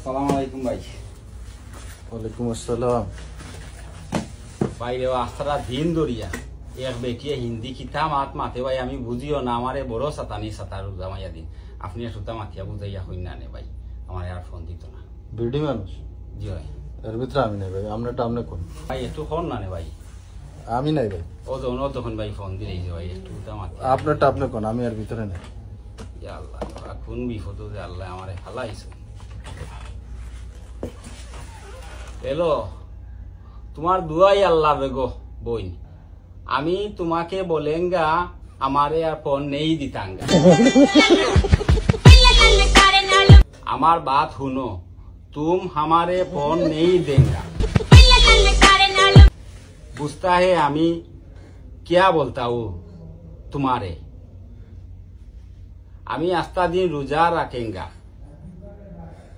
আসসালামু আলাইকুম ভাই। ওয়ালাইকুম আসসালাম। ভাই রে আস্তারা দিন দরিয়া এক বেটিয়ে হিন্দি কিতা মাত মাতে ভাই আমি বুঝিও না, আমারে বড় সাতানি সাতার জামাইয়া দিন আপনি সুতা মাতিয়া বুঝাইয়া হই না নে ভাই, আমার আর ফোন দিত না। বিডি মানুষ জি ভাই। এর ভিতরে আমি নাই ভাই, আপনারটা আপনি কোন ভাই একটু ফোন না নে ভাই। আমি নাই ভাই। ও তখন ভাই ফোন দিলেই যে ভাই একটু সুতা মাতিয়া আপনারটা আপনি কোন, আমি এর ভিতরে নাই। ইয়া আল্লাহ কোন বিপদ যে আল্লাহ আমারে ফালাইছে। এলো তোমার দুয়াই আল্লাহ বেগো বই, আমি তোমাকে বলেঙ্গা আমারে আর ফোন নেই দিতাঙ্গা। আমার बात सुनो, तुम हमारे फोन नहीं देंगा। बुझता है আমি क्या बोलता हूँ तुम्हारे, আমি आस्था दिन रोजा रखेंगा।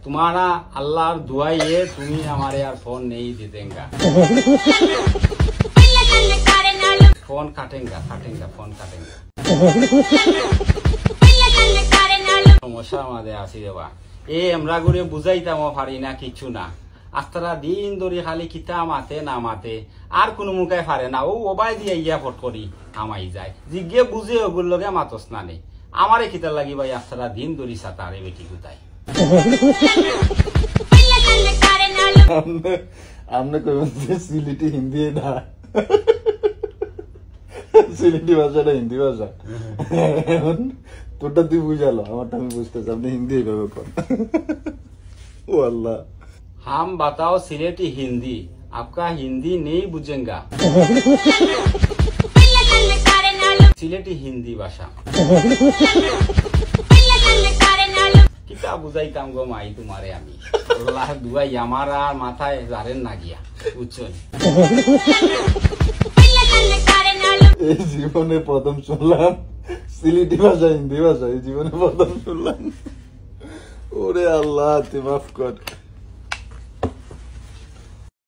तुम्हारा अल्लाह दुआ ये तुम्ही हमारे यार फोन नहीं दे देंगा। फोन काटेंगा फोन काटेंगा। সমস্যা আমাদের আছে দেবা এ আমরা করে বুঝাইতাম পারি না কিছু না। আস্তারা দিন ধরে খালি কিতা মাতে না মাতে আর কোনো মুখায় পারে না, ও ওবাই দিয়ে ইয়া ফট করি আমাই যায় জিজ্ঞে বুঝে ওগুলো লগে মাতস না নেই। আমারে কিতা লাগি ভাই আস্তারা দিন ধরি সাতারে বেটি কোথায়। আপনি কইবেন যে সিলেটি হিন্দি না, সিলেটি ভাষাটা হিন্দি ভাষা। এখন তোরটা তুই বুঝালো, আমারটা আমি বুঝতেছি, আপনি হিন্দি এইভাবে কর। ও আল্লাহ। हम बताओ सिलेटी हिंदी, आपका हिंदी नहीं बुझेगा। सिलेटी हिंदी भाषा কিতা বুঝাইতাম গো মাই তোমারে আমি, আল্লাহ দুয়াই আমার আর মাথায় জারেন না গিয়া বুঝছেন। এই জীবনে প্রথম শুনলাম সিলেটি ভাষা হিন্দি ভাষা, এই জীবনে প্রথম শুনলাম। ওরে আল্লাহ তুই মাফ কর।